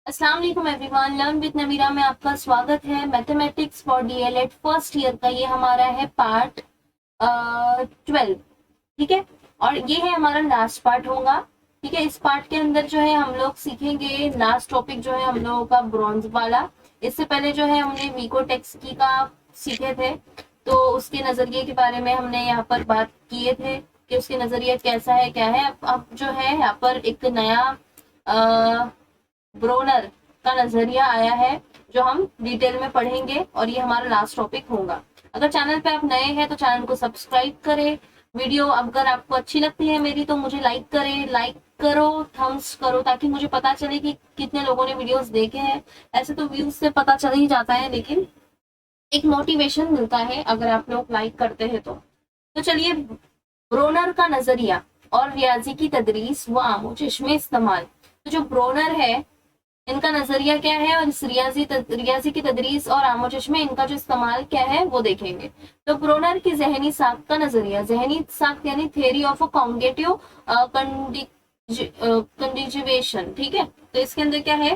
अस्सलाम वालेकुम everyone, learn with Namira में आपका स्वागत है। Mathematics for DElEd first year का ये हमारा है पार्ट 12। ठीक है, और ये है हमारा लास्ट पार्ट होगा। ठीक है, इस पार्ट के अंदर जो है हम लोग सीखेंगे लास्ट टॉपिक जो है हम लोगों का ब्रॉन्ज वाला। इससे पहले जो है हमने वीको टेक्सकी का सीखे थे, तो उसके नजरिए के बारे में हमने यहाँ पर बात किए थे कि उसके नजरिया कैसा है क्या है। अब जो है यहाँ पर एक नया ब्रोनर का नजरिया आया है जो हम डिटेल में पढ़ेंगे, और ये हमारा लास्ट टॉपिक होगा। अगर चैनल पे आप नए हैं तो चैनल को सब्सक्राइब करें। वीडियो अगर आपको अच्छी लगती है मेरी तो मुझे लाइक करें, लाइक करो, थम्स करो, ताकि मुझे पता चले कि कितने लोगों ने वीडियोस देखे हैं। ऐसे तो व्यूज से पता चल ही जाता है, लेकिन एक मोटिवेशन मिलता है अगर आप लोग लाइक करते हैं तो चलिए, ब्रोनर का नजरिया और रियाजी की तदरीस व आमो चश्मे इस्तेमाल। तो जो ब्रोनर है इनका नजरिया क्या है, और इस रियाजी की तदरीस और आमोचश में इनका जो इस्तेमाल क्या है वो देखेंगे। तो ब्रोनर की जहनी साख्त का नजरिया, जहनी साख्त यानी थियरी ऑफ अ कॉन्गेटिव कंडिजुएशन। ठीक है, तो इसके अंदर क्या है,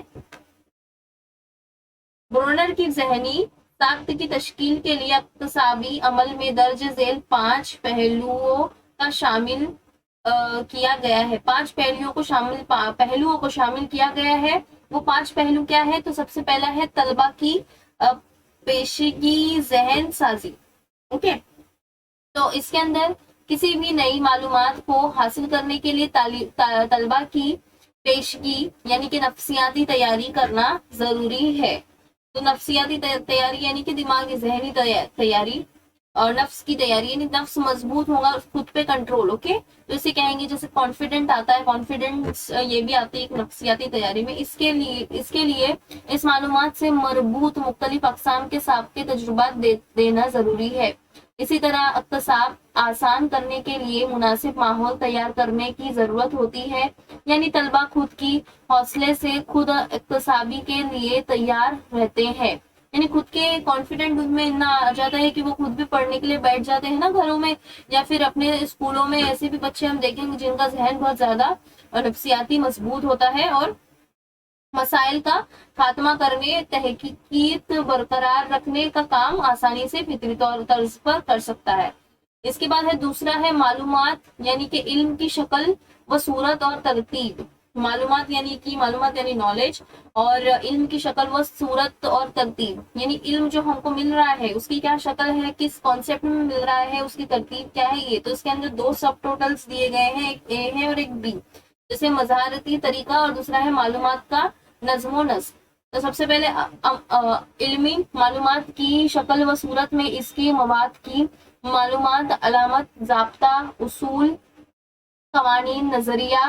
ब्रोनर की जहनी साख्त की तश्कील के लिए इक्तसाबी अमल में दर्ज झेल 5 पहलुओं का शामिल किया गया है। 5 पहलुओं को शामिल किया गया है। वो 5 पहलू क्या है, तो सबसे पहला है तलबा की पेशगी जहन साजी। ओके, तो इसके अंदर किसी भी नई मालूमात को हासिल करने के लिए तलबा की पेशगी यानी कि नफ्सियाती तैयारी करना जरूरी है। तो नफ्सियाती तैयारी यानी कि दिमागी जहनी तैयारी और नफ्स की तैयारी, यानी नफ्स मजबूत होगा, खुद पे कंट्रोल। ओके, तो इसे कहेंगे जैसे कॉन्फिडेंट आता है, कॉन्फिडेंस ये भी आती है एक नफ्सियाती तैयारी में। इसके लिए इस मालूमात से मरबूत मुख्तलिफ अकसाम के साबिक़े तजुर्बात देना जरूरी है। इसी तरह इक्तसाब आसान करने के लिए मुनासिब माहौल तैयार करने की जरूरत होती है, यानी तलबा खुद की हौसले से खुद इक्तसाबी के लिए तैयार रहते हैं। यानी खुद के कॉन्फिडेंट उनमें इतना आ जाता है कि वो खुद भी पढ़ने के लिए बैठ जाते हैं ना घरों में, या फिर अपने स्कूलों में। ऐसे भी बच्चे हम देखेंगे जिनका जहन बहुत ज्यादा नफ्सियाती मजबूत होता है और मसाइल का खात्मा करने, तहकीकीत बरकरार रखने का काम आसानी से फितरी तर्ज पर कर सकता है। इसके बाद है दूसरा है मालूमात यानी कि इल्म की शक्ल व सूरत और तरतीब। मालूमात यानी नॉलेज, और इल्म की शक्ल व सूरत और तरतीब यानी इल्म जो हमको मिल रहा है उसकी क्या शक्ल है, किस कॉन्सेप्ट में मिल रहा है, उसकी तरतीब क्या है। ये तो इसके अंदर 2 सब टोटल्स दिए गए हैं, एक ए है और एक बी। जैसे मज़ारती तरीका और दूसरा है मालूमात का नज़्मो नस्क। तो सबसे पहले इल्मी मालूमात की शक्ल व सूरत में इसकी मवाद की मालूमात, अलामत, ज़ाब्ता, उसूल, कवानीन, नजरिया,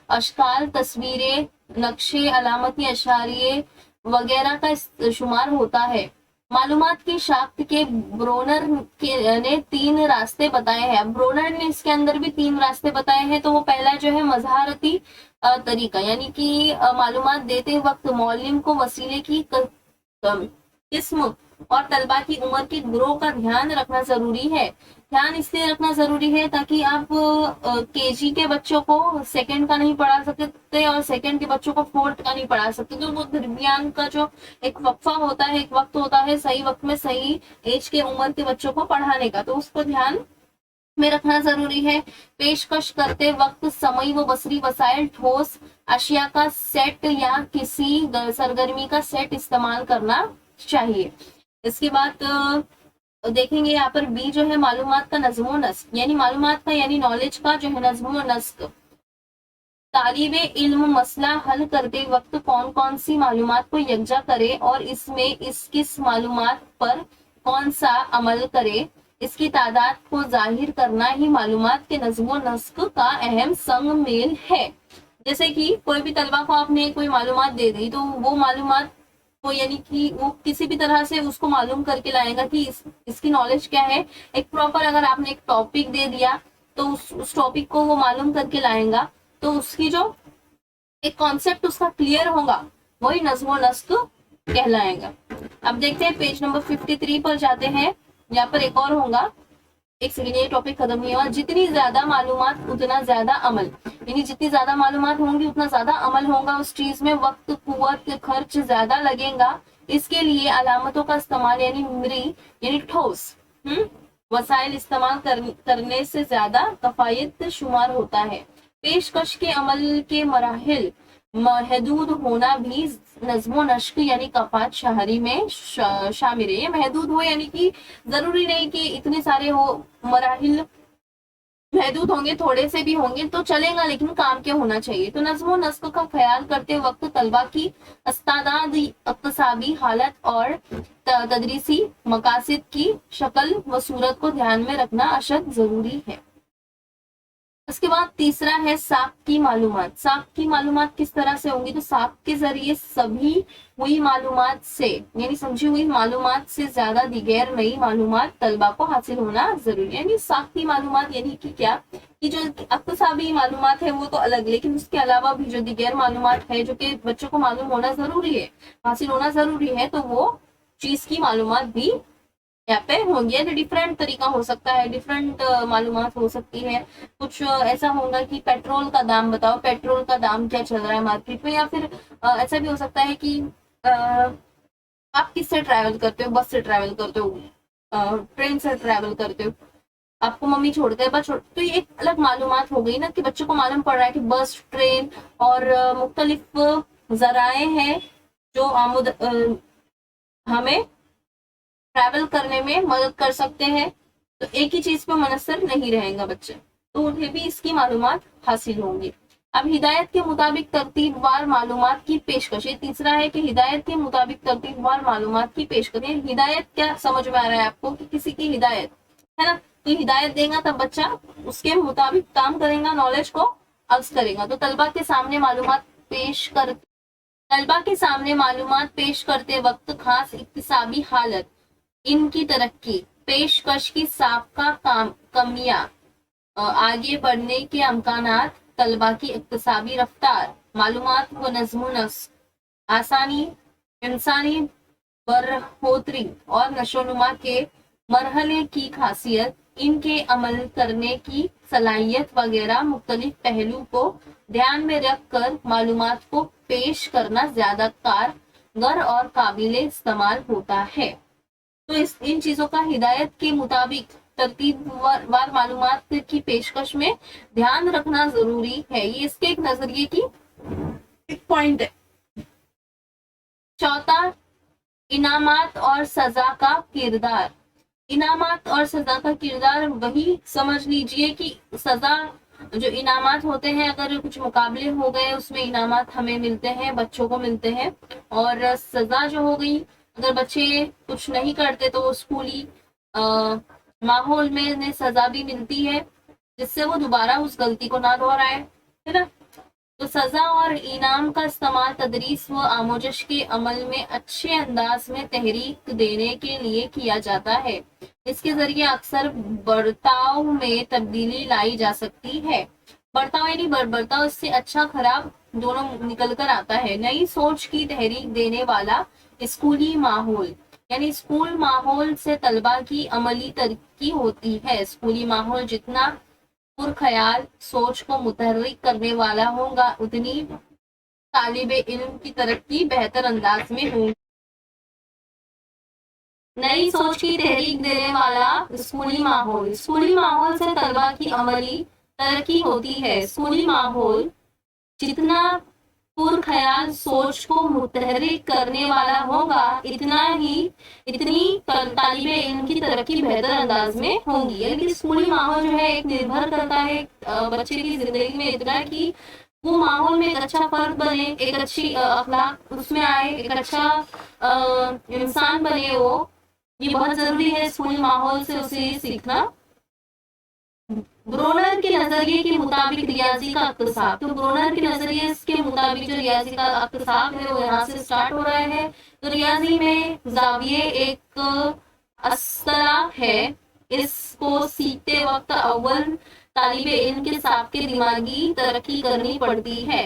अशकाल, तस्वीरें, नक्शे, अलामती अशारिये वगैरह का शुमार होता है। मालूमात की शाख्त के ब्रोनर ने 3 रास्ते बताए हैं। ब्रोनर ने इसके अंदर भी 3 रास्ते बताए हैं। तो वो पहला जो है मज़ारती तरीका, यानी कि मालूमात देते वक्त मौलिम को वसीले की किस्म और तलबा की उम्र की ग्रोह का ध्यान रखना जरूरी है। ध्यान इसलिए रखना जरूरी है ताकि आप केजी के बच्चों को सेकंड का नहीं पढ़ा सकते और सेकंड के बच्चों को फोर्थ का नहीं पढ़ा सकते। तो वो दरमियान का जो एक वक्फा होता है, एक वक्त होता है, सही वक्त में सही एज के उम्र के बच्चों को पढ़ाने का, तो उसको ध्यान में रखना जरूरी है। पेशकश करते वक्त समई व बसरी वसाइल, ठोस अशिया का सेट या किसी सरगर्मी का सेट इस्तेमाल करना चाहिए। इसके बाद देखेंगे यहाँ पर बी जो है मालूमात का नज़्मो नस्क, यानी मालूमात का यानी नॉलेज का जो है नज़्मो नस्क। तालिबे इल्म मसला हल करते वक्त कौन कौन सी मालूमात को यकजा करे और इसमें किस मालूमात पर कौन सा अमल करे, इसकी तादाद को जाहिर करना ही मालूमात के नज़्मो नस्क का अहम संग मेल है। जैसे कि कोई भी तलबा को आपने कोई मालूमात दे दी, तो वो मालूमात को यानी कि वो किसी भी तरह से उसको मालूम करके लाएगा कि इसकी नॉलेज क्या है। एक प्रॉपर अगर आपने एक टॉपिक दे दिया तो उस टॉपिक को वो मालूम करके लाएगा, तो उसकी जो एक कॉन्सेप्ट उसका क्लियर होगा, वही नज़्मो नस्क कहलाएगा। अब देखते हैं पेज नंबर 53 पर जाते हैं। यहाँ पर एक और होगा, एक सेकेंड, ये टॉपिक खत्म नहीं हुआ। जितनी ज्यादा मालूमात उतना ज्यादा अमल। यानी जितनी ज्यादा मालूमात होंगी उतना ज्यादा अमल होगा उस चीज में, वक्त कुव्वत खर्च ज्यादा लगेगा। इसके लिए अलामतों का इस्तेमाल यानी मरी यानी ठोस वसाइल इस्तेमाल करने से ज्यादा कफायत शुमार होता है। पेशकश के अमल के मराहिल महदूद होना भी नज़्म नश्क यानी कफात शहरी में शामिल है। ये महदूद हो यानी कि जरूरी नहीं कि इतने सारे हो, मराहिल महदूद होंगे, थोड़े से भी होंगे तो चलेगा, लेकिन काम के होना चाहिए। तो नज़्म नस्क का ख्याल करते वक्त तलबा की अस्तादाद, इक्तसाबी हालत और तदरीसी मकासद की शक्ल व सूरत को ध्यान में रखना अशद जरूरी है। उसके बाद तीसरा है साख की मालूमात। साख की मालूमात किस तरह से होंगी? तो साख के जरिए सभी हुई मालूमात से यानी समझी हुई मालूमात से ज्यादा दिगैर नई मालूमात तलबा को हासिल होना जरूरी है। यानी साख की मालूमात यानी कि क्या, कि जो अक्तसाबी मालूमात है वो तो अलग, लेकिन उसके अलावा भी जो दिगैर मालूमात है जो कि बच्चों को मालूम होना जरूरी है, हासिल होना जरूरी है, तो वो चीज की मालूमात भी यहाँ पे होंगी। या डिफरेंट तरीका हो सकता है, डिफरेंट मालूमात हो सकती है। कुछ ऐसा होगा कि पेट्रोल का दाम बताओ, पेट्रोल का दाम क्या चल रहा है मार्केट में। या फिर ऐसा भी हो सकता है कि आप किससे ट्रैवल करते हो, बस से ट्रैवल करते हो, ट्रेन से ट्रैवल करते हो, आपको मम्मी छोड़ते हैं, बस छोड़, तो ये एक अलग मालूमात हो गई ना कि बच्चों को मालूम पड़ रहा है कि बस, ट्रेन और मुख्तलिफ जराए हैं जो हमें ट्रैवल करने में मदद कर सकते हैं। तो एक ही चीज पे मुनसर नहीं रहेगा बच्चे, तो उन्हें भी इसकी मालूमात हासिल होंगी। अब हिदायत के मुताबिक तरतीबवार मालूमात की पेशकश, ये तीसरा है कि हिदायत के मुताबिक तरतीबवार मालूमात की पेशकश। हिदायत क्या समझ में आ रहा है आपको कि किसी की हिदायत है ना, तो हिदायत देगा तब बच्चा उसके मुताबिक काम करेगा, नॉलेज को अक्स करेगा। तो तलबा के सामने मालूमात पेश करते वक्त खास इक्तिसाबी हालत, इनकी तरक्की, पेशकश की साबका कमियां, आगे बढ़ने के अमकानात, तलबा की इक्तिसाबी रफ्तार, मालूमात व नज़्म नस्क, आसानी, इंसानी बरहोतरी और नशोनुमा के मरहले की खासियत, इनके अमल करने की सलाहियत वगैरह मुख्तलिफ पहलू को ध्यान में रख कर मालूमात को पेश करना ज्यादा कारगर और काबिल इस्तेमाल होता है। तो इन चीजों का हिदायत के मुताबिक तरतीबवार मालूमात की पेशकश में ध्यान रखना जरूरी है। ये इसके एक नजरिए की एक पॉइंट है। चौथा, इनामात और सजा का किरदार। इनामात और सजा का किरदार वही समझ लीजिए कि सजा, जो इनामात होते हैं, अगर कुछ मुकाबले हो गए उसमें इनामात हमें मिलते हैं, बच्चों को मिलते हैं, और सजा जो हो गई, अगर बच्चे कुछ नहीं करते तो स्कूली माहौल में सजा भी मिलती है जिससे वो दोबारा उस गलती को ना दोहराए, है ना। तो सजा और इनाम का इस्तेमाल तदरीस व आमोजश के अमल में अच्छे अंदाज में तहरीक देने के लिए किया जाता है। इसके जरिए अक्सर बर्ताव में तब्दीली लाई जा सकती है। बर्ताव यानी बर्ताव, इससे अच्छा खराब दोनों निकल कर आता है। नई सोच की तहरीक देने वाला स्कूली माहौल, यानी स्कूल माहौल से तलबा की अमली तरक्की होती है। स्कूली माहौल जितना पुरख्याल सोच को मुतहर्रिक करने वाला होगा, उतनी तालिबे इल्म की तरक्की बेहतर अंदाज में होगी। नई सोच की तहरीक देने वाला स्कूली माहौल, स्कूली माहौल से तलबा की अमली तरक्की होती है। स्कूली माहौल जितना पुरख्याल सोच को मुतहर्रिक करने वाला होगा, इतनी तालिबे इल्म की तरक्की बेहतर अंदाज में होगी। यानी स्कूली माहौल जो है एक निर्भर करता है बच्चे की जिंदगी में इतना कि वो माहौल में एक अच्छा फर्द बने, एक अच्छी अखलाक उसमें आए, एक अच्छा इंसान बने वो, ये बहुत जरूरी है स्कूली माहौल से उसे सीखना। ब्रोनर के नजरिए के मुताबिक रियाजी का अक्तसाब, तो ब्रोनर के नजरिए के मुताबिक जो रियाजी का अक्तसाब है वो यहाँ से स्टार्ट हो रहा है। तो रियाजी में जाविये एक अस्तला है, इसको सीखते वक्त अव्वल तालिबे इल्म के साबके दिमागी तरक्की करनी पड़ती है।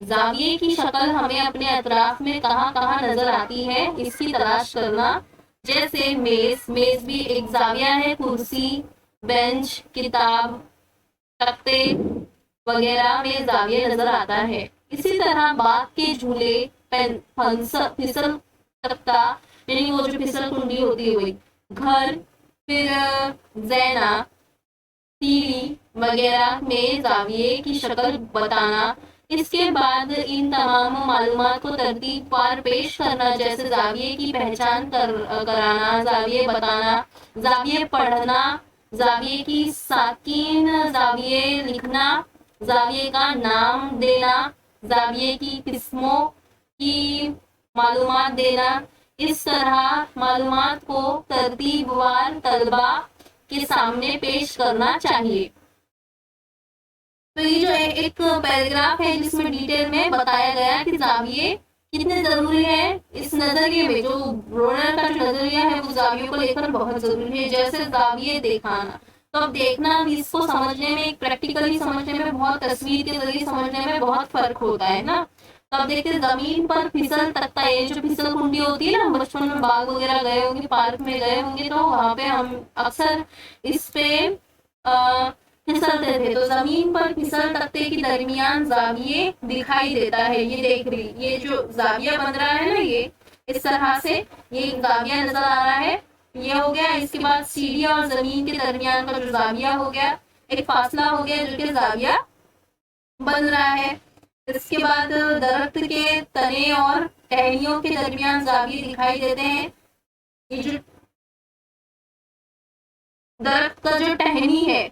जाविये की शक्ल हमें अपने अतराफ में कहाँ कहाँ नजर आती है इसकी तलाश करना, जैसे मेज भी एक जाविया है, कुर्सी, बेंच, किताब, तख्ते وغیرہ میں زاویہ نظر آتا ہے. اسی طرح باغ کے جھولے، پھسل تختہ یعنی وہ جو پھسل کنڈی ہوتی ہے وہی، گھر، پھر زینا، سیڑھی وغیرہ میں زاویے کی شکل بتانا. اس کے بعد ان تمام معلومات کو ترتیب وار پیش کرنا، جیسے زاویے کی پہچان کرانا، زاویے بتانا، زاویے پڑھنا، زاویے کی ساکین، زاویے لکھنا، زاویے کا نام دینا، زاویے کی قسموں کی معلومات دینا. اس طرح معلومات کو ترتیب وار طلبہ کے سامنے پیش کرنا چاہیے. تو یہ جو ایک پیراگراف ہے جس میں ڈیٹیل میں بتایا گیا کہ زاویے کتنے ضروری ہے. اس نظریے میں جو برونر کا جو نظریہ ہے وہ زاویوں کو لے کر بہت ضروری ہے. جیسے زاویے دکھانا، تو اب دیکھنا بھی اس کو سمجھنے میں، پریکٹیکلی سمجھنے میں، بہت تصویر کے ذریعے سمجھنے میں بہت فرق ہوتا ہے نا. تو اب دیکھتے زمین پر پھسل تختہ، یہ جو پھسل کنڈی ہوتی ہے نا، بچپن میں باغ وغیرہ گئے ہوں گے، پارک میں گئے ہوں گے، تو وہاں پہ ہم اکثر اس پہ پھسلتے تھے. تو زمین پر پھسل تختے کے درمیان زاویے دکھائی دیتا ہے. یہ دیکھ رہی، یہ جو زاویہ بن رہا ہے نا، یہ اس طرح سے یہ زاویہ نظر آ رہا ہے. یہ ہو گیا. اس کے بعد سیڑھی اور زمین کے درمیان کا جو زاویہ ہو گیا، ایک فاصلہ ہو گیا جو کہ زاویہ بن رہا ہے. اس کے بعد درخت کے تنے اور ٹہنیوں کے درمیان زاویے دکھائی دیتے ہیں. یہ جو درخت کا جو ٹہنی ہے،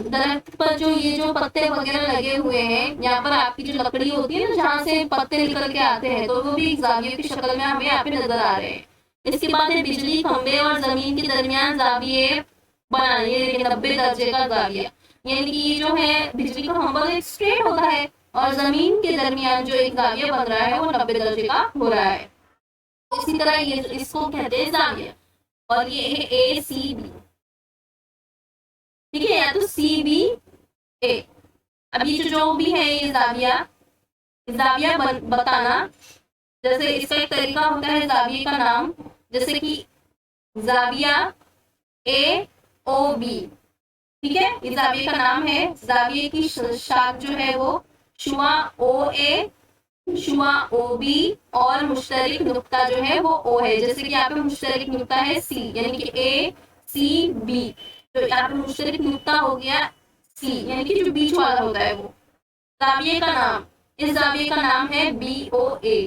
درخت پر جو یہ جو پتے وغیرہ لگے ہوئے ہیں، یہاں پر آپ کی جو لکڑی ہوتی ہے نا جہاں سے پتے نکل کے آتے ہیں، تو وہ بھی زاویے کی شکل میں ہمیں یہاں پہ نظر آ رہے ہیں. اس کے بعد بجلی کھمبے اور زمین کے درمیان زاویے بنانے، یہ 90 درجے کا زاویہ، یعنی کہ یہ جو ہے بجلی کا کھمبا ایک اسٹریٹ ہوتا ہے اور زمین کے درمیان جو ایک زاویہ بن رہا ہے وہ 90 درجے کا ہو رہا ہے. اسی طرح یہ اس کو کہتے ہیں زاویہ. اور یہ ہے اے سی بی، ٹھیک ہے، یا تو سی بی اے. اب یہ جو بھی ہے یہ زاویہ بتانا، جیسے اس کا ایک طریقہ ہوتا ہے زاویے کا نام، جیسے کہ زاویہ اے او بی، ٹھیک ہے، یہ زاویے کا نام ہے. زاویے کی شاخ جو ہے وہ شعاع او اے، شعاع او بی، اور مشترک نقطہ جو ہے وہ او ہے. جیسے کہ یہاں پہ مشترک نقطہ ہے سی، یعنی کہ اے سی بی، تو یہاں پہ مشترک نقطہ ہو گیا سی، یعنی کہ جو بیچ والا ہوتا ہے وہ. زاویے کا نام، اس زاویے کا نام ہے بی او اے،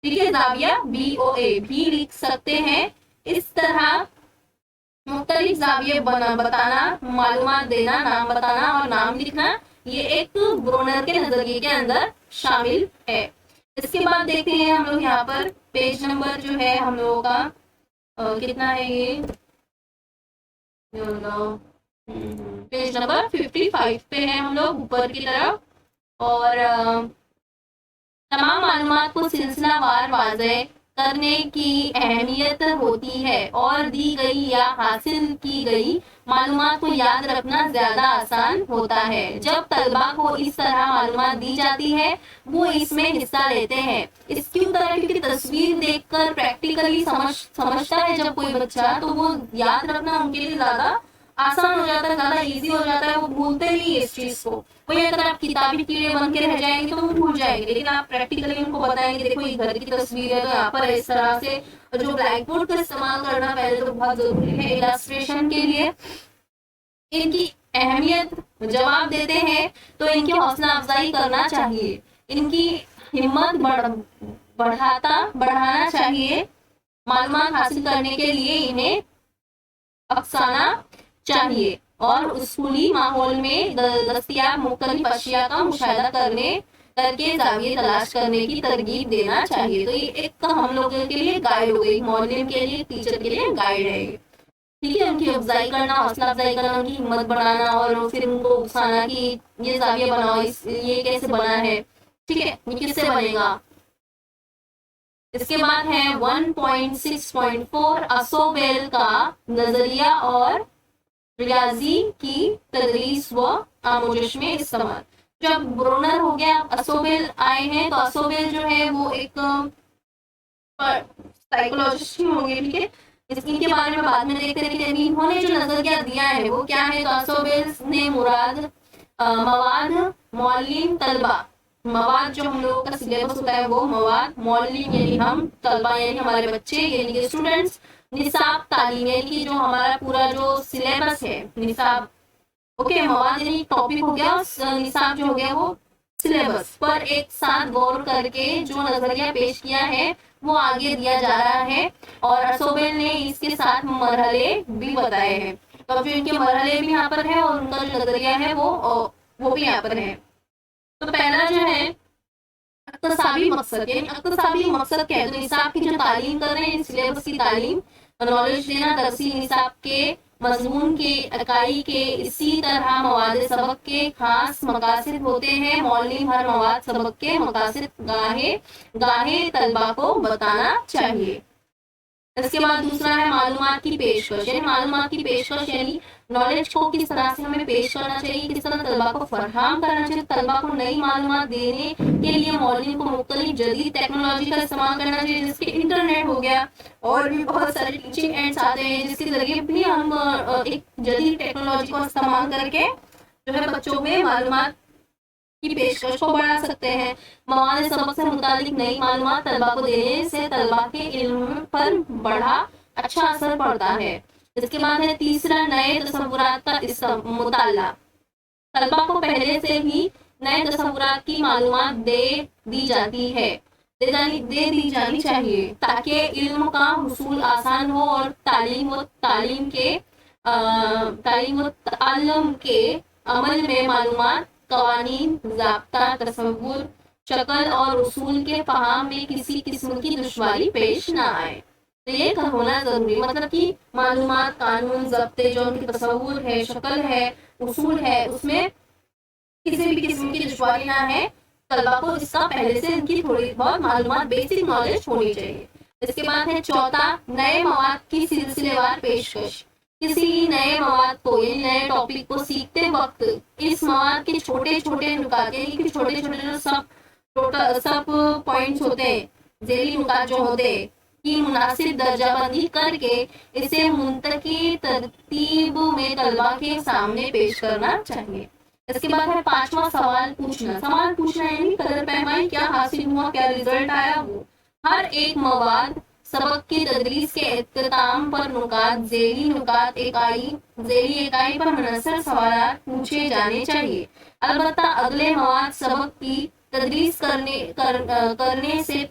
ٹھیک ہے، زاویہ بی او اے بھی لکھ سکتے ہیں. اس طرح مختلف زاویے بتانا، معلومات دینا، نام بتانا اور نام لکھنا، یہ ایک برونر کے نظریے کے اندر شامل ہے. اس کے بعد دیکھتے ہیں ہم لوگ یہاں پر پیج نمبر جو ہے ہم لوگوں کا کتنا ہے، یہ پیج نمبر 55 پہ ہے ہم لوگ اوپر کی طرف. اور تمام معلومات کو سلسلہ وار واضح کرنے کی اہمیت ہوتی ہے، اور دی گئی یا حاصل کی گئی معلومات کو یاد رکھنا زیادہ آسان ہوتا ہے. جب طلبہ کو اس طرح معلومات دی جاتی ہے وہ اس میں حصہ لیتے ہیں. اس کیوں طرح کیونکہ تصویر دیکھ کر پریکٹیکلی سمجھتا ہے جب کوئی بچہ، تو وہ یاد رکھنا ان کے لیے زیادہ آسان ہو جاتا ہے، زیادہ ایزی ہو جاتا ہے. وہ بھولتے نہیں اس چیز کو. وہی اگر آپ کتابی کیڑے بن کے رہ جائیں گے تو وہ بھول جائیں گے، لیکن آپ پریکٹیکلی ان کو بتائیں گے دیکھو یہ گھر کی تصویر ہے، تو یہاں پر اس طرح سے جو بلیک بورڈ کا استعمال کرنا پہلے تو بہت ضروری ہے السٹریشن کے لیے. ان کی اہمیت جواب دیتے ہیں تو ان کی حوصلہ افزائی کرنا چاہیے، ان کی ہمت بڑھانا چاہیے. معلومات حاصل کرنے کے لیے انہیں اکسانا چاہیے، اور اسکولی ماحول میں دستیاب مختلف اشیاء کا مشاہدہ کر کے زاویے تلاش کرنے کی ترغیب دینا چاہیے. تو یہ ایک ہم لوگوں کے لیے گائیڈ ہو گئی، معلم کے لیے، ٹیچر کے لیے گائیڈ ہے. ٹھیک ہے، ان کی افزائی کرنا، حوصلہ افزائی کرنا، ان کی ہمت بڑھانا، اور پھر ان کو اکسانا کہ یہ زاویہ بناؤ، یہ کیسے بنا ہے، ٹھیک ہے، یہ کس سے بنے گا. اس کے بعد ہے 1.6.4 اسوبیل کا نظریہ اور ریاضی کی تدریس و آموزش میں استعمال. جب برونر ہو گیا، اسوبیل آئے ہیں، تو اسوبیل جو ہے وہ ایک سائیکولوجسٹ ہی ہوں گے، ٹھیک ہے. ان کے بارے میں بعد میں دیکھتے ہیں کہ انہوں نے جو نظریہ دیا ہے وہ کیا ہے. تو اسوبیل نے مراد مواد معلم طلبہ، مواد جو ہم لوگوں کا سلیبس ہوتا ہے وہ مواد، معلم یعنی ہم، طلبہ یعنی ہمارے بچے یعنی کہ اسٹوڈینٹس، نصاب تعلیم یعنی کہ جو ہمارا پورا جو سلیبس ہے، نصاب، اوکے، مواد یعنی ٹاپک ہو گیا، نصاب جو ہو گیا وہ سلیبس پر ایک ساتھ غور کر کے جو نظریہ پیش کیا ہے وہ آگے دیا جا رہا ہے، اور اسوبیل نے اس کے ساتھ مرحلے بھی بتائے ہیں۔ تو جو ان کے مرحلے بھی یہاں پر ہے اور ان کا جو نظریہ ہے وہ بھی یہاں پر ہے۔ تو پہلا جو ہے اقتصابی مقصد، یعنی اقتصابی مقصد کیا ہے؟ تو نصاب کی جو تعلیم کر رہے ہیں، سلیبس کی تعلیم، نالج دینا، درسی نصاب کے مضمون کے، اکائی کے، اسی طرح مواد سبق کے خاص مقاصد ہوتے ہیں۔ معلم ہر مواد سبق کے مقاصد گاہے طلبہ کو بتانا چاہیے۔ اس کے بعد دوسرا ہے معلومات کی پیشکش، یعنی معلومات کی پیشکش یعنی نالج کو کس طرح سے ہمیں پیش کرنا چاہیے، کس طرح طلبہ کو فراہم کرنا چاہیے۔ طلبہ کو نئی معلومات دینے کے لیے معلم کو مختلف جدید ٹیکنالوجی کا استعمال کرنا چاہیے، جس کے انٹرنیٹ ہو گیا اور بھی بہت سارے ٹیچنگ اینڈس آتے ہیں جس کے ذریعے بھی ہم ایک جدید ٹیکنالوجی کو استعمال کر کے جو ہے بچوں میں معلومات کی پیشکش کو بڑھا سکتے ہیں۔ مواد سبق سے متعلق نئی معلومات طلبہ کو دینے سے طلبہ کے علم پر بڑا اچھا اثر پڑتا ہے۔ اس کے بعد ہے تیسرا، نئے تصورات کا مطالعہ۔ طلبہ کو پہلے سے ہی نئے تصورات کی معلومات دے دی جانی چاہیے تاکہ علم کا حصول آسان ہو اور تعلیم و تعلم کے عمل میں معلومات، قوانین، ضابطہ، تصور، شکل اور اصول کے فہم میں کسی قسم کی دشواری پیش نہ آئے۔ تو یہ ہونا ضروری، مطلب کہ معلومات، قانون، ضابطے، جو ان کی تصور ہے، شکل ہے، اصول ہے، اس میں کسی بھی قسم کی دشواری نہ ہے۔ طلبہ کو اس کا پہلے سے ان کی تھوڑی بہت معلومات، بیسک نالج ہونی چاہیے۔ اس کے بعد ہے چوتھا، نئے مواد کی سلسلے وار پیشکش۔ کسی نئے مواد کو یعنی نئے ٹاپک کو سیکھتے وقت اس مواد کے چھوٹے چھوٹے نکات، یعنی کہ چھوٹے چھوٹے جو سب پوائنٹس ہوتے ہیں، ذیلی نکات جو ہوتے ہیں، کی مناسب درجہ بندی کر کے اسے منطقی ترتیب میں طلبہ کے سامنے پیش کرنا چاہیے۔ اس کے بعد ہے پانچواں، سوال پوچھنا یعنی قدر پیمائی، کیا حاصل ہوا، کیا رزلٹ آیا، وہ ہر ایک مواد سبق کی تدریس کے اختتام پر ذیلی اکائی پر منحصر سوالات پوچھے جانے چاہیے۔ البتہ اگلے مواد سبق کی تدریس کرنے سے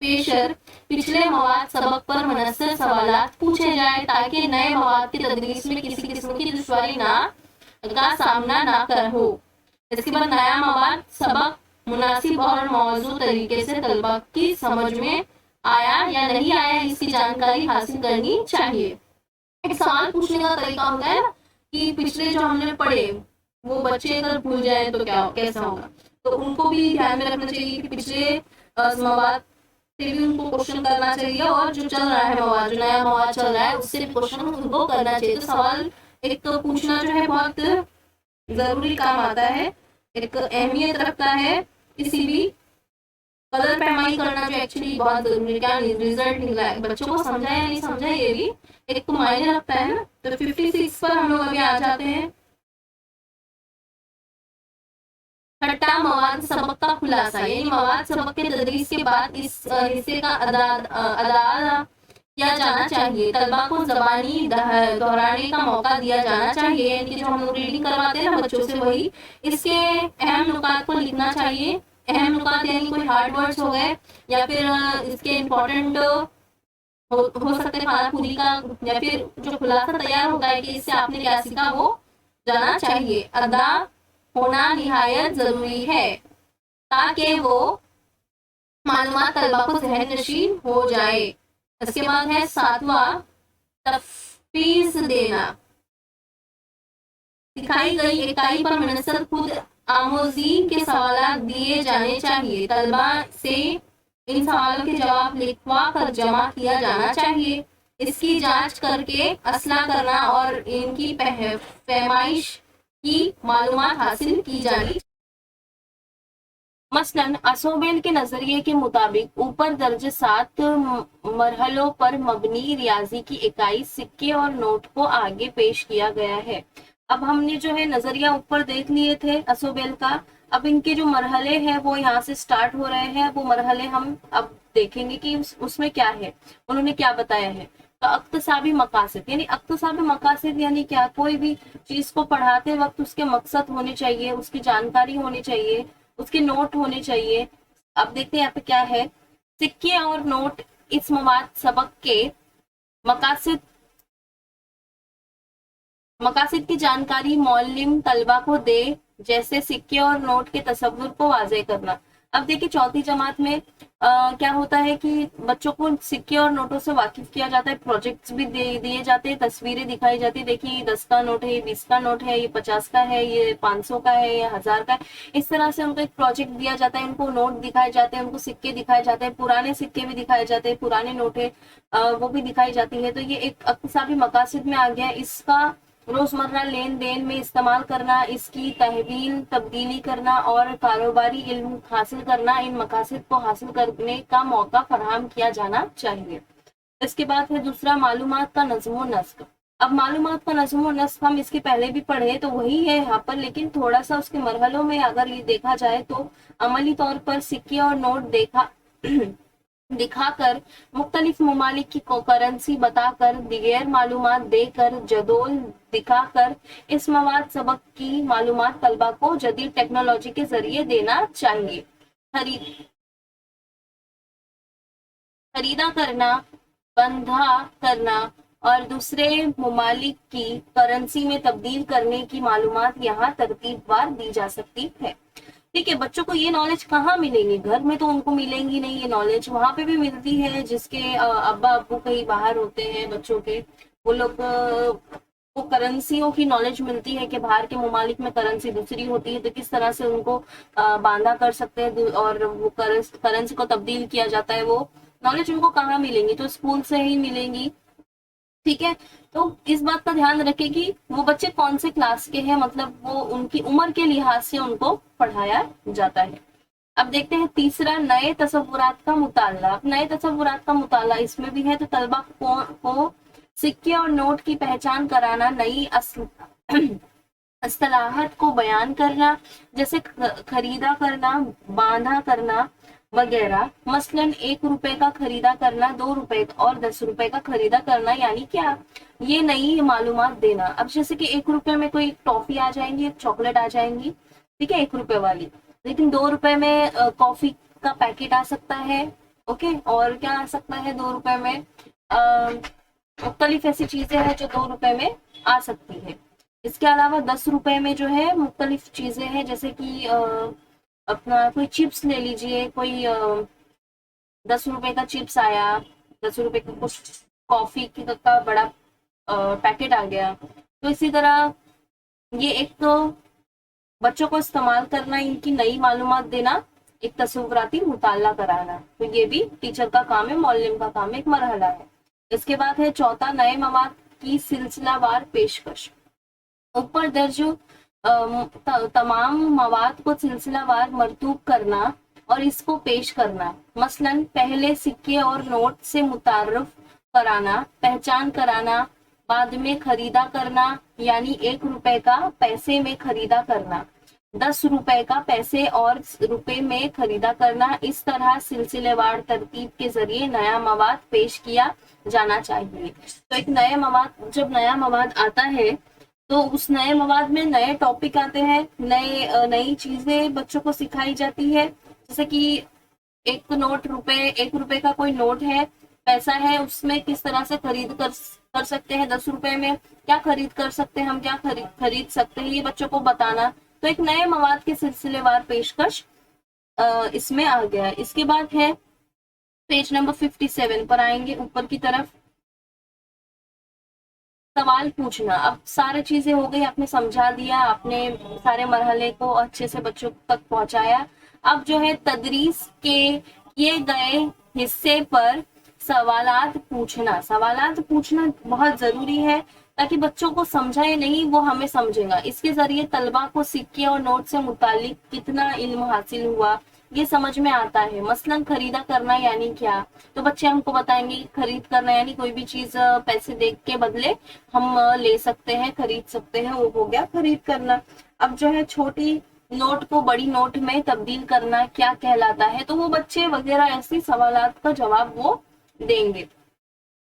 پیشر پچھلے مواد سبق پر منحصر سوالات پوچھے جائیں تاکہ نئے مواد کی تدریس میں کسی قسم کی دشواری کا سامنا نہ ہو۔ اس کے بعد نیا مواد سبق مناسب اور موزوں طریقے سے طلبہ کی سمجھ میں آیا یا نہیں آیا، اس کی جانکاری حاصل کرنی چاہیے۔ ایک سوال پوچھنے کا طریقہ ہوتا ہے کہ پچھلے جو ہم نے پڑھے وہ بچے اگر بھول جائیں تو کیسا ہوگا، تو ان کو بھی دھیان میں رکھنا چاہیے کہ پچھلے مواد سے بھی ان کو کوشچن کرنا چاہیے، اور جو چل رہا ہے مواد، جو نیا مواد چل رہا ہے اس سے بھی کوشچن ان کو کرنا چاہیے۔ تو سوال ایک تو پوچھنا جو ہے بہت ضروری کام آتا ہے، ایک اہمیت رکھتا ہے، کسی بھی قدر پیمائی کرنا جو ایکچولی بہت ضروری ہے، کیا ریزلٹ نکلا ہے، بچوں کو سمجھا یا نہیں سمجھا، یہ بھی ایک تو معنی رکھتا ہے نا۔ تو 56 پر ہم لوگ ابھی آ جاتے ہیں۔ چھٹا، مواد سبق کا خلاصہ، یعنی مواد سبق کے تدریس کے بعد اس حصے کا اعادہ کیا جانا چاہیے۔ طلبہ کو زبانی دہرانے کا موقع دیا جانا چاہیے، یعنی کہ جو ہم لوگ ریڈنگ کرواتے ہیں نا بچوں سے، وہی اس کے اہم نکات کو لکھنا چاہیے۔ اہم نکات یعنی کوئی ہارڈ ورڈز ہو گئے یا پھر اس کے امپورٹنٹ ہو سکتے خانہ پوری کا، یا پھر جو خلاصہ تیار ہوگا ہے کہ اس سے آپ نے کیا سیکھا وہ جانا چاہیے۔ ادا ہونا نہایت ضروری ہے تاکہ وہ معلومات طلبہ کو ذہن نشین ہو جائے۔ اس کے بعد ہے ساتواں، تفویض دینا۔ دکھائی گئی اکائی پر منحصر خود آموزی کے سوالات دیے جانے چاہیے۔ طلبہ سے ان سوالوں کے جواب لکھوا کر جمع کیا جانا چاہیے۔ اس کی جانچ کر کے اصلاح کرنا اور ان کی پیمائش کی معلومات حاصل کی جانی۔ مثلاً اسوبیل کے نظریے کے مطابق اوپر درج 7 مرحلوں پر مبنی ریاضی کی اکائی سکے اور نوٹ کو آگے پیش کیا گیا ہے۔ اب ہم نے جو ہے نظریہ اوپر دیکھ لیے تھے اسوبیل کا، اب ان کے جو مرحلے ہیں وہ یہاں سے سٹارٹ ہو رہے ہیں، وہ مرحلے ہم اب دیکھیں گے کہ اس میں کیا ہے، انہوں نے کیا بتایا ہے۔ تو اقتصابی مقاصد، یعنی اقتصابی مقاصد یعنی کیا، کوئی بھی چیز کو پڑھاتے وقت اس کے مقصد ہونے چاہیے، اس کی جانکاری ہونی چاہیے، اس کے نوٹ ہونے چاہیے۔ اب دیکھتے ہیں یہاں پہ کیا ہے، سکے اور نوٹ اس مواد سبق کے مقاصد مقاصد کی جانکاری معلم طلبہ کو دے، جیسے سکے اور نوٹ کے تصور کو واضح کرنا۔ اب دیکھیں چوتھی جماعت میں کیا ہوتا ہے کہ بچوں کو سکے اور نوٹوں سے واقف کیا جاتا ہے، پروجیکٹس بھی دیے جاتے ہیں، تصویریں دکھائی جاتی ہیں، دیکھیے یہ 10 کا نوٹ ہے، یہ 20 کا نوٹ ہے، یہ 50 کا ہے، یہ 500 کا ہے، یہ 1000 کا ہے۔ اس طرح سے ان کو ایک پروجیکٹ دیا جاتا ہے، ان کو نوٹ دکھائے جاتے ہیں، ان کو سکے دکھائے جاتے ہیں، پرانے سکے بھی دکھائے جاتے ہیں، پرانے نوٹیں وہ بھی دکھائی جاتی ہے۔ تو یہ ایک اقتصابی مقاصد میں آ گیا، اس کا روزمرہ لین دین میں استعمال کرنا، اس کی تحویل تبدیلی کرنا اور کاروباری علم حاصل کرنا، ان مقاصد کو حاصل کرنے کا موقع فراہم کیا جانا چاہیے۔ اس کے بعد ہے دوسرا، معلومات کا نظم و نسق۔ اب معلومات کا نظم و نسق ہم اس کے پہلے بھی پڑھے تو وہی ہے یہاں پر، لیکن تھوڑا سا اس کے مرحلوں میں اگر یہ دیکھا جائے تو عملی طور پر سکے اور نوٹ دکھا کر، مختلف ممالک کی کرنسی بتا کر، دیگر معلومات دے کر، جدول دکھا کر، اس مواد سبق کی معلومات طلبہ کو جدید ٹیکنالوجی کے ذریعے دینا چاہیے۔ خریدا کرنا، بندھا کرنا اور دوسرے ممالک کی کرنسی میں تبدیل کرنے کی معلومات یہاں ترتیب وار دی جا سکتی ہے۔ ٹھیک ہے، بچوں کو یہ نالج کہاں ملیں گی، گھر میں تو ان کو ملیں گی نہیں، یہ نالج وہاں پہ بھی ملتی ہے جس کے ابا ابو کہیں باہر ہوتے ہیں بچوں کے، وہ لوگ کو کرنسیوں کی نالج ملتی ہے کہ باہر کے ممالک میں کرنسی دوسری ہوتی ہے، تو کس طرح سے ان کو باندھا کر سکتے ہیں اور وہ کرنسی کو تبدیل کیا جاتا ہے، وہ نالج ان کو کہاں ملیں گی، تو اسکول سے ہی ملیں گی۔ ٹھیک ہے، تو اس بات کا دھیان رکھے کہ وہ بچے کون سے کلاس کے ہیں، مطلب وہ ان کی عمر کے لحاظ سے ان کو پڑھایا جاتا ہے۔ اب دیکھتے ہیں تیسرا، نئے تصورات کا مطالعہ۔ اب نئے تصورات کا مطالعہ اس میں بھی ہے، تو طلبہ کو سکے اور نوٹ کی پہچان کرانا، نئی اصطلاحات کو بیان کرنا، جیسے خریدا کرنا، باندھا کرنا وغیرہ۔ مثلاً 1 روپے کا خریدا کرنا، 2 روپے اور 10 روپے کا خریدا کرنا، یعنی کیا، یہ نئی معلومات دینا۔ اب جیسے کہ 1 روپے میں کوئی ٹافی آ جائیں گی، ایک چاکلیٹ آ جائیں گی، ٹھیک ہے، 1 روپے والی، لیکن 2 روپے میں کافی کا پیکٹ آ سکتا ہے، اوکے، اور کیا آ سکتا ہے 2 روپے میں، مختلف ایسی چیزیں ہیں جو 2 روپے میں آ سکتی ہے۔ اس کے علاوہ 10 روپے میں جو ہے مختلف چیزیں ہیں، جیسے کہ اپنا کوئی چپس لے لیجئے، کوئی 10 روپے کا چپس آیا، 10 روپے کا کچھ کافی کا بڑا پیکٹ آ گیا۔ تو اسی طرح یہ ایک تو بچوں کو استعمال کرنا، ان کی نئی معلومات دینا، ایک تصوراتی مطالعہ کرانا، تو یہ بھی ٹیچر کا کام ہے، معلم کا کام ہے، ایک مرحلہ ہے۔ اس کے بعد ہے چوتھا، نئے مواد کی سلسلہ وار پیشکش۔ اوپر درج تمام مواد کو سلسلہ وار مرتوب کرنا اور اس کو پیش کرنا، مثلاً پہلے سکے اور نوٹ سے متعارف کرانا، پہچان کرانا، بعد میں خریدا کرنا، یعنی 1 روپے کا پیسے میں خریدا کرنا، 10 روپے کا پیسے اور روپے میں خریدا کرنا۔ اس طرح سلسلے وار ترتیب کے ذریعے نیا مواد پیش کیا جانا چاہیے۔ تو ایک جب نیا مواد آتا ہے تو اس نئے مواد میں نئے ٹاپک آتے ہیں، نئی چیزیں بچوں کو سکھائی جاتی ہے، جیسے کہ 1 روپے کا کوئی نوٹ ہے، پیسہ ہے، اس میں کس طرح سے خرید کر سکتے ہیں، 10 روپے میں کیا خرید کر سکتے ہیں، ہم کیا خرید سکتے ہیں، یہ بچوں کو بتانا۔ تو ایک نئے مواد کے سلسلے وار پیشکش اس میں آ گیا۔ اس کے بعد ہے پیج نمبر 57 پر آئیں گے، اوپر کی طرف، سوال پوچھنا۔ اب سارے چیزیں ہو گئی، آپ نے سمجھا دیا، آپ نے سارے مرحلے کو اچھے سے بچوں تک پہنچایا۔ اب جو ہے تدریس کے کیے گئے حصے پر سوالات پوچھنا بہت ضروری ہے، تاکہ بچوں کو سمجھا یا نہیں وہ ہمیں سمجھے گا۔ اس کے ذریعے طلبہ کو سکے اور نوٹ سے متعلق کتنا علم حاصل ہوا، ये समझ में आता है। मसलन खरीदा करना यानी क्या, तो बच्चे हमको बताएंगे कि खरीद करना यानी कोई भी चीज पैसे दे के बदले हम ले सकते हैं, खरीद सकते हैं, वो हो गया खरीद करना। अब जो है छोटी नोट को बड़ी नोट में तब्दील करना क्या कहलाता है, तो वो बच्चे वगैरह ऐसे सवालात का जवाब वो देंगे।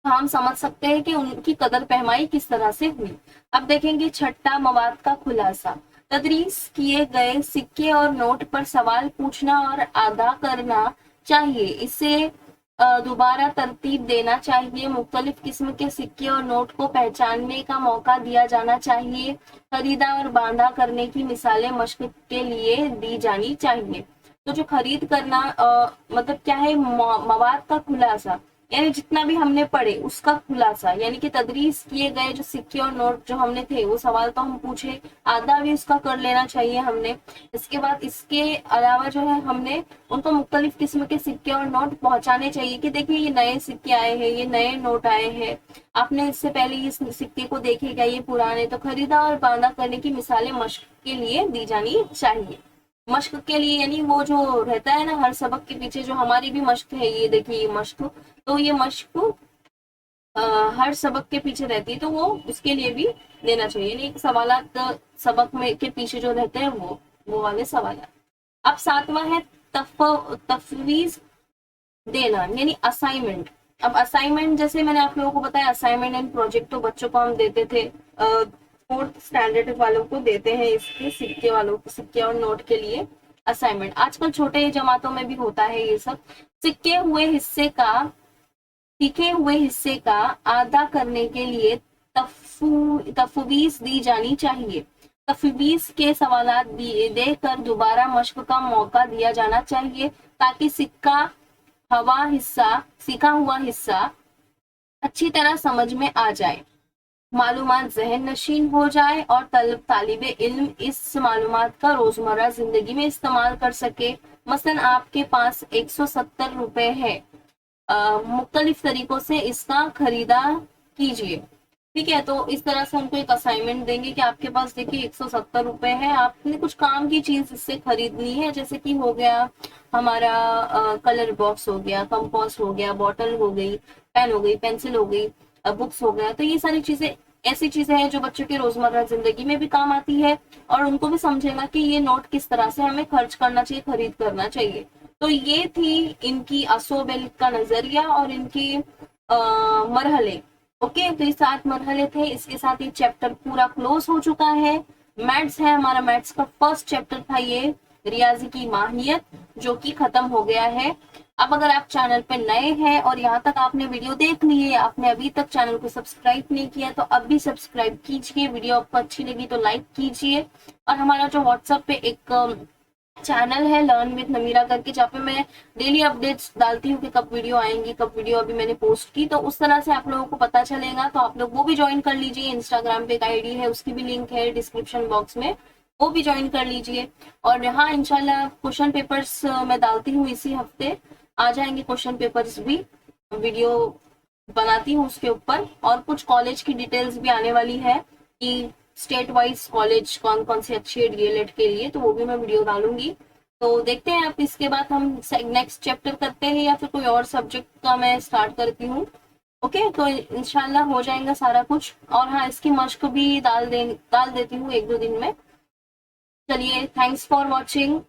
हम समझ सकते हैं कि उनकी कदर पहमाई किस तरह से हुई। अब देखेंगे छठा, मवाद का खुलासा। तदरीस किए गए सिक्के और नोट पर सवाल पूछना और अदा करना चाहिए, इसे दोबारा तरतीब देना चाहिए, मुख्तलिफ किस्म के सिक्के और नोट को पहचानने का मौका दिया जाना चाहिए, खरीदा और बांधा करने की मिसालें मश्क के लिए दी जानी चाहिए। तो जो खरीद करना मतलब क्या है, मवाद का खुलासा यानी जितना भी हमने पढ़े उसका खुलासा, यानी कि तदरीस किए गए जो सिक्के और नोट जो हमने थे वो सवाल तो हम पूछे, आधा भी उसका कर लेना चाहिए हमने। इसके बाद इसके अलावा जो है हमने उनको मुख्तलिफ किस्म के सिक्के और नोट पहुंचाने चाहिए कि देखिए ये नए सिक्के आए हैं, ये नए नोट आए हैं, आपने इससे पहले इस सिक्के को देखेगा, ये पुराने। तो खरीदा और बांधा करने की मिसालें मश्क के लिए दी जानी चाहिए। मश्क के लिए यानी वो जो रहता है ना हर सबक के पीछे, जो हमारी भी मश्क है, ये देखिए ये मश्क, तो ये मश्क हर सबक के पीछे रहती है, तो वो उसके लिए भी देना चाहिए। यानी सवालात सबक में के पीछे जो रहते हैं वो वाले सवालात। अब सातवां है तफवीज देना यानी असाइनमेंट। अब असाइनमेंट जैसे मैंने आप लोगों को बताया, असाइनमेंट एंड प्रोजेक्ट तो बच्चों को हम देते थे, फोर्थ स्टैंडर्ड वालों को देते हैं, इसके सिक्के वालों को, सिक्के और नोट के लिए असाइनमेंट। आजकल छोटे जमातों में भी होता है ये सब। सीखे हुए हिस्से का आदा करने के लिए तफवीज दी जानी चाहिए। तफवीज के सवालात देकर दोबारा मश्क का मौका दिया जाना चाहिए ताकि सीखा हुआ हिस्सा अच्छी तरह समझ में आ जाए, मालूमात जहन नशीन हो जाए और तालिब इल्म इस मालूमात का रोजमर्रा जिंदगी में इस्तेमाल कर सके। मसलन आपके पास 170 रुपए है, मुख्तलिफ तरीकों से इसका खरीदा कीजिए। ठीक है, तो इस तरह से उनको एक असाइनमेंट देंगे कि आपके पास देखिए 170 रुपए है, आपने कुछ काम की चीज इससे खरीदनी है, जैसे कि हो गया हमारा कलर बॉक्स हो गया, कंपास हो गया, बॉटल हो गई, पेन हो गई, पेंसिल हो गई, बुक्स हो गया। तो ये सारी चीजें ऐसी चीजें हैं जो बच्चों के रोजमर्रा जिंदगी में भी काम आती है और उनको भी समझेगा कि ये नोट किस तरह से हमें खर्च करना चाहिए, खरीद करना चाहिए। तो ये थी इनकी असोबेल का नजरिया और इनकी मरहले। ओके, तो ये 7 मरहले थे, इसके साथ ये चैप्टर पूरा क्लोज हो चुका है। मैथ्स है हमारा, मैथ्स का फर्स्ट चैप्टर था ये रियाजी की माहियत, जो कि खत्म हो गया है। अब अगर आप चैनल पे नए हैं और यहाँ तक आपने वीडियो देख ली है, आपने अभी तक चैनल को सब्सक्राइब नहीं किया, तो अब भी सब्सक्राइब कीजिए। वीडियो आपको अच्छी लगी तो लाइक कीजिए। और हमारा जो व्हाट्सएप पे एक चैनल है लर्न विद नमीरा करके, जहाँ पे मैं डेली अपडेट्स डालती हूँ कि कब वीडियो आएंगी, कब वीडियो अभी मैंने पोस्ट की, तो उस तरह से आप लोगों को पता चलेगा। तो आप लोग वो भी ज्वाइन कर लीजिए। इंस्टाग्राम पे एक आईडी है, उसकी भी लिंक है डिस्क्रिप्शन बॉक्स में, वो भी ज्वाइन कर लीजिए। और हाँ, इंशाल्लाह क्वेश्चन पेपर्स मैं डालती हूँ, इसी हफ्ते आ जाएंगे क्वेश्चन पेपर्स भी, वीडियो बनाती हूँ उसके ऊपर। और कुछ कॉलेज की डिटेल्स भी आने वाली है कि स्टेट वाइज कॉलेज कौन कौन सी अच्छी है डीएलएड के लिए, तो वो भी मैं वीडियो डालूंगी। तो देखते हैं अब इसके बाद हम नेक्स्ट चैप्टर करते हैं या फिर कोई और सब्जेक्ट का मैं स्टार्ट करती हूँ। ओके, तो इंशाल्लाह हो जाएगा सारा कुछ। और हाँ, इसकी मश्क भी डाल देती हूँ 1-2 दिन में। चलिए, थैंक्स फॉर वॉचिंग।